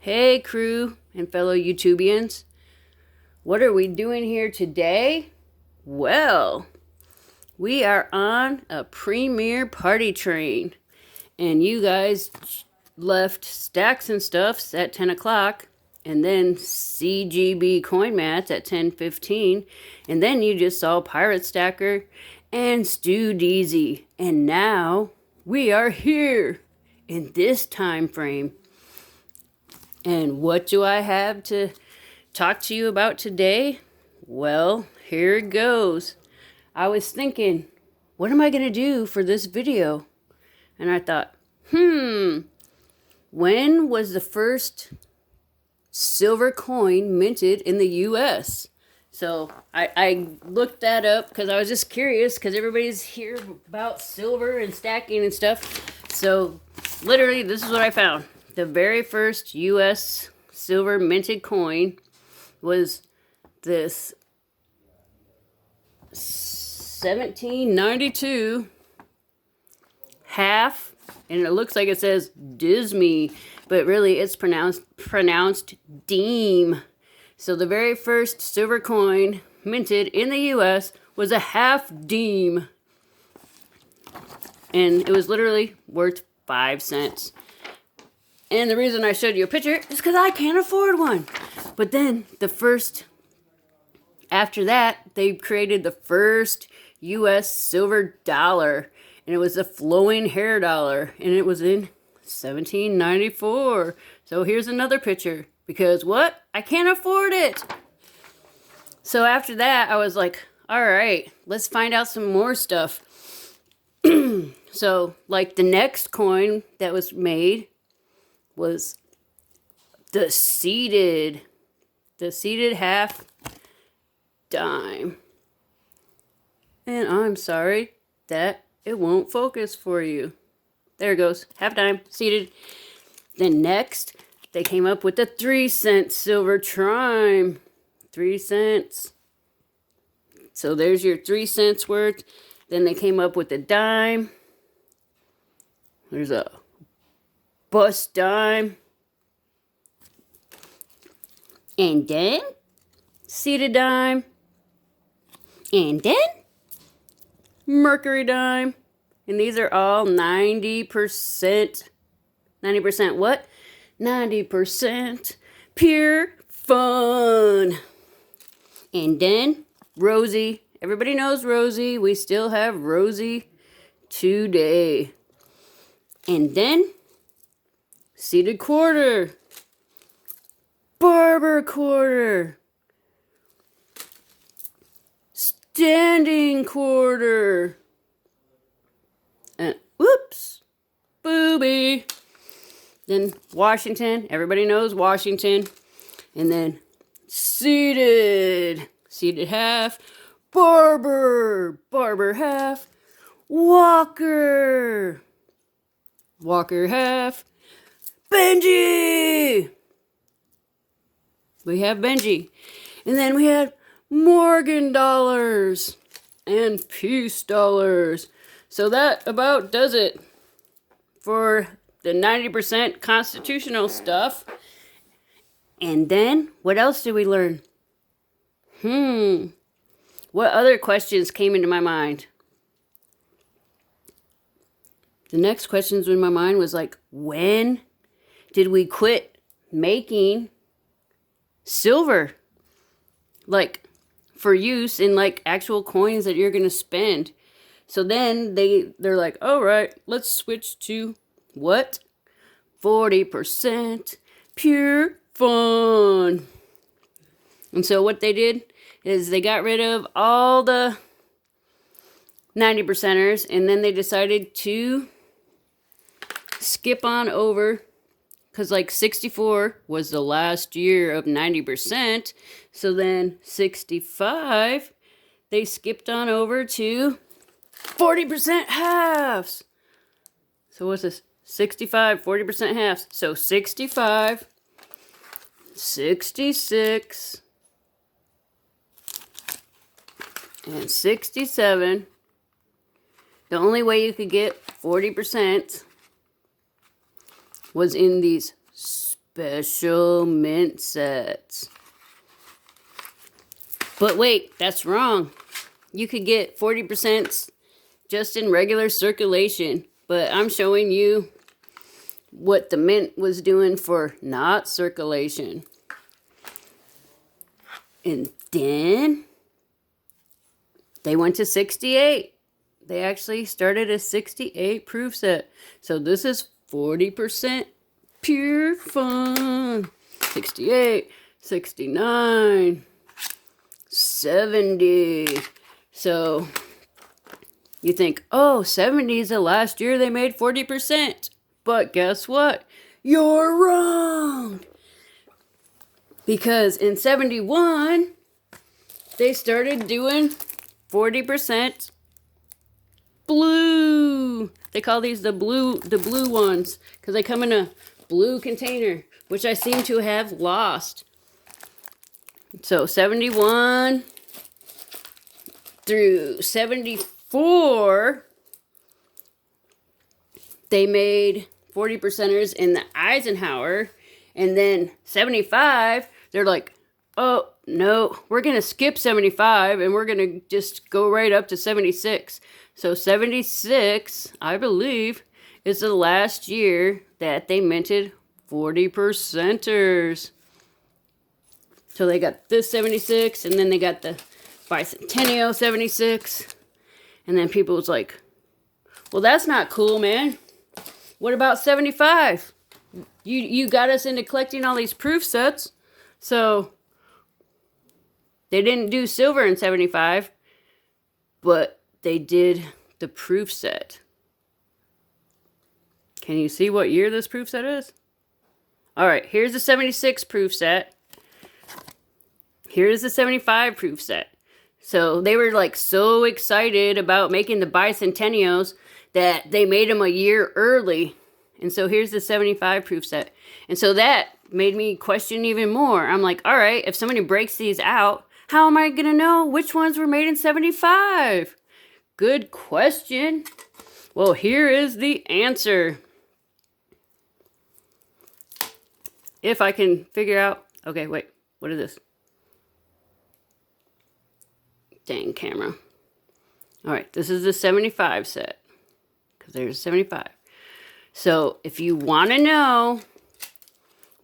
Hey crew and fellow YouTubians, what are we doing here today? Well, we are on a premier party train, and you guys left stacks and stuffs at 10 o'clock, and then CGB Coin Matt at 10:15, and then you just saw Patriot Stacker and Deezie, and now we are here in this time frame. And what do I have to talk to you about today? Well, here it goes. I was thinking, what am I going to do for this video? And I thought, when was the first silver coin minted in the US? So I looked that up because I was just curious, because everybody's here about silver and stacking and stuff. So literally, this is what I found. The very first U.S. silver minted coin was this 1792 half, and it looks like it says Deezie, but really it's pronounced Deem. So the very first silver coin minted in the U.S. was a half Deem, and it was literally worth 5 cents. And the reason I showed you a picture is because I can't afford one. But then after that, they created the first U.S. silver dollar. And it was a flowing hair dollar. And it was in 1794. So here's another picture. Because what? I can't afford it. So after that, I was like, all right, let's find out some more stuff. So, like, the next coin that was made was the seeded half dime. And I'm sorry that it won't focus for you. There it goes, half dime, seeded. Then next, they came up with the 3-cent silver trime. 3 cents. So there's your 3 cents worth. Then they came up with the dime. There's a bust dime. And then seeded dime. And then mercury dime. And these are all 90%. 90% what? 90% pure fun. And then Rosie. Everybody knows Rosie. We still have Rosie today. And then seeded quarter, barber quarter, standing quarter, and whoops, booby. Then Washington, everybody knows Washington. And then seeded half, barber half, Walker half, Benji! We have Benji. And then we had Morgan dollars and Peace dollars. So that about does it for the 90% constitutional stuff. And then, what else did we learn? What other questions came into my mind? The next questions in my mind was like, when did we quit making silver? Like, for use in like actual coins that you're going to spend. So then they're like, all right, let's switch to what? 40% pure fun. And so what they did is they got rid of all the 90%ers, and then they decided to skip on over, because like 64 was the last year of 90%. So then 65, they skipped on over to 40% halves. So what's this? 65, 40% halves. So 65, 66, and 67. The only way you could get 40% was in these special mint sets. But wait, that's wrong. You could get 40% just in regular circulation. But I'm showing you what the mint was doing for not circulation. And then they went to 68. They actually started a 68 proof set. So this is 40% pure fun. 68, 69, 70. So you think, oh, 70 is the last year they made 40%. But guess what? You're wrong. Because in 71, they started doing 40% blue. They call these the blue ones because they come in a blue container, which I seem to have lost. So 71 through 74, they made 40%ers in the Eisenhower, and then 75, they're like, oh no, we're gonna skip 75 and we're gonna just go right up to 76. So 76, I believe, is the last year that they minted 40%ers. So they got this 76, and then they got the Bicentennial 76. And then people was like, well, that's not cool, man. What about 75? You got us into collecting all these proof sets. So they didn't do silver in 75, but they did the proof set. Can you see what year this proof set is? All right, here's the 76 proof set. Here's the 75 proof set. So they were like so excited about making the bicentennials that they made them a year early. And so here's the 75 proof set. And so that made me question even more. I'm like, all right, if somebody breaks these out, how am I going to know which ones were made in 75? Good question. Well, here is the answer. If I can figure out... Okay, wait. What is this? Dang camera. All right, this is the 75 set. Because there's 75. So if you want to know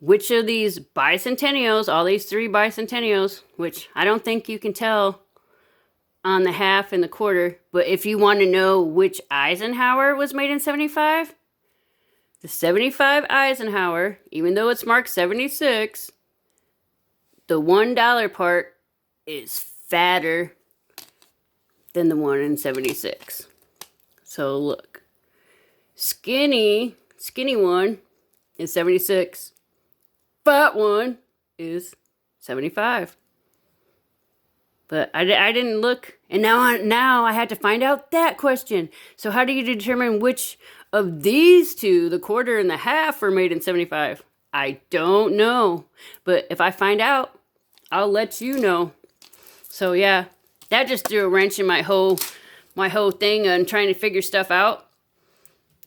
which of these bicentennials, all these 3 bicentennials, which I don't think you can tell on the half and the quarter, but if you want to know which Eisenhower was made in 75, the 75 Eisenhower, even though it's marked 76, the $1 part is fatter than the one in 76. So look, skinny one is 76. Fat one is 75. But I didn't look, and now I had to find out that question. So how do you determine which of these two, the quarter and the half, were made in 75? I don't know. But if I find out, I'll let you know. So yeah, that just threw a wrench in my whole thing on trying to figure stuff out.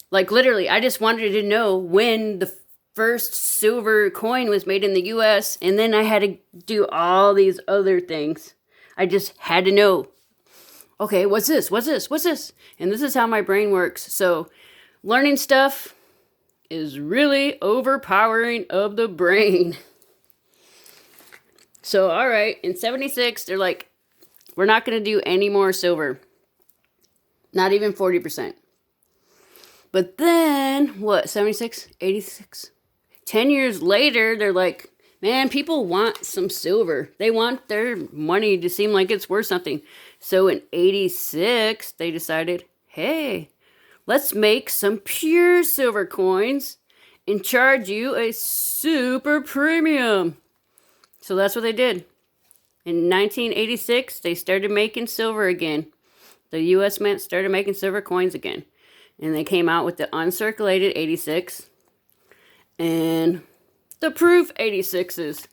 Like literally, I just wanted to know when the first silver coin was made in the US, and then I had to do all these other things. I just had to know, okay, what's this? What's this? What's this? And this is how my brain works. So learning stuff is really overpowering of the brain. So, all right, in 76, they're like, we're not going to do any more silver. Not even 40%. But then, what, 76, 86? 10 years later, they're like, man, people want some silver. They want their money to seem like it's worth something. So in 86, they decided, hey, let's make some pure silver coins and charge you a super premium. So that's what they did. In 1986, they started making silver again. The U.S. Mint started making silver coins again. And they came out with the uncirculated 86 and the proof 86s.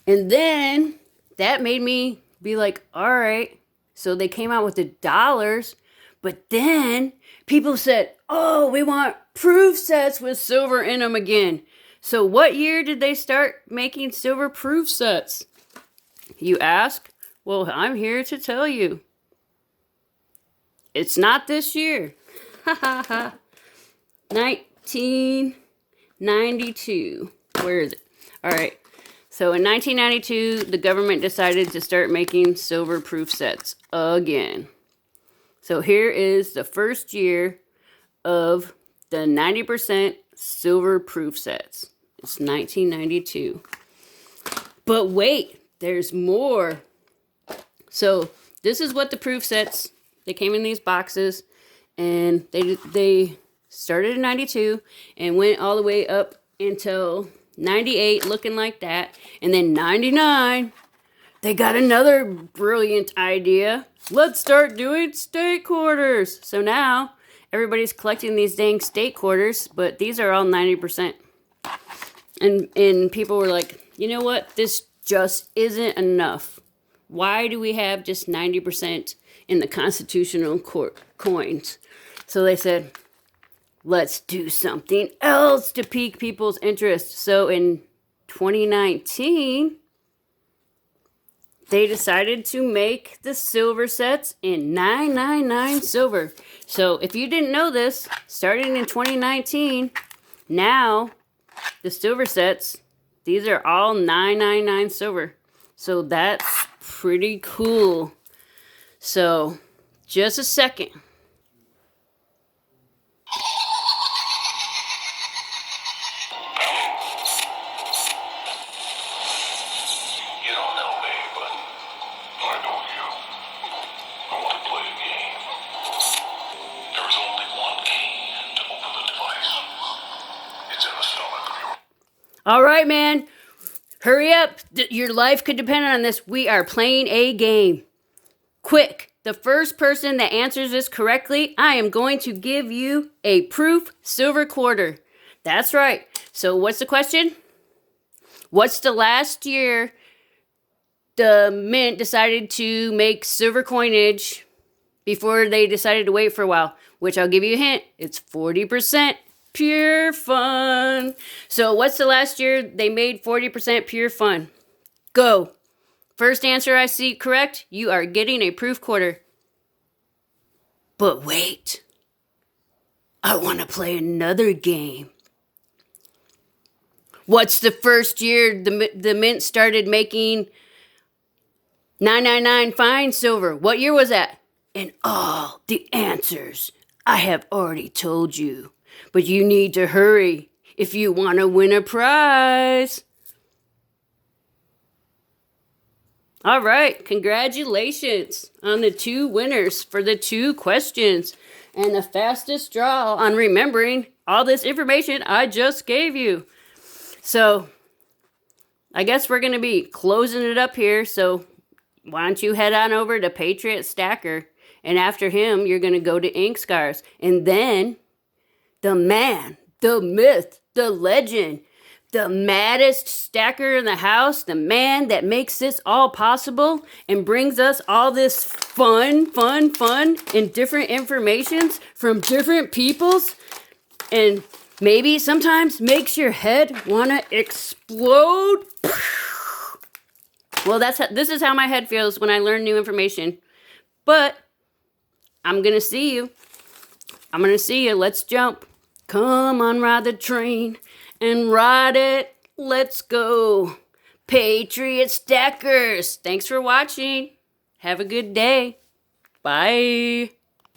And then that made me be like, all right. So they came out with the dollars. But then people said, oh, we want proof sets with silver in them again. So what year did they start making silver proof sets? You ask? Well, I'm here to tell you. It's not this year. Ha ha ha. 1992. Where is it? All right. So in 1992, the government decided to start making silver proof sets again. So here is the first year of the 90% silver proof sets. It's 1992. But wait, there's more. So this is what the proof sets, they came in these boxes, and they started in 92 and went all the way up until 98, looking like that. And then 99, they got another brilliant idea. Let's start doing state quarters. So now everybody's collecting these dang state quarters, but these are all 90%. And people were like, you know what? This just isn't enough. Why do we have just 90% in the constitutional coins? So they said, let's do something else to pique people's interest. So in 2019, they decided to make the silver sets in 999 silver. So if you didn't know this, starting in 2019, now the silver sets, these are all 999 silver. So that's pretty cool. So just a second. You don't know me, but I know you. I want to play a game. There is only one key to open the device. It's in the stomach of your... All right, man. Hurry up. Your life could depend on this. We are playing a game. Quick. The first person that answers this correctly, I am going to give you a proof silver quarter. That's right. So what's the question? What's the last year the mint decided to make silver coinage before they decided to wait for a while? Which I'll give you a hint. It's 40% pure fun. So what's the last year they made 40% pure fun? Go. First answer I see correct, you are getting a proof quarter. But wait. I want to play another game. What's the first year the mint started making 999 fine silver? What year was that? And all the answers I have already told you. But you need to hurry if you want to win a prize. All right, congratulations on the 2 winners for the 2 questions and the fastest draw on remembering all this information I just gave you. So, I guess we're going to be closing it up here, so why don't you head on over to Patriot Stacker, and after him, you're going to go to Ink Scars, and then the man, the myth, the legend, the maddest stacker in the house, the man that makes this all possible and brings us all this fun, and different informations from different peoples, and maybe sometimes makes your head want to explode. Well, this is how my head feels when I learn new information. But I'm going to see you. Let's jump. Come on, ride the train and ride it. Let's go. Patriot Stackers. Thanks for watching. Have a good day. Bye.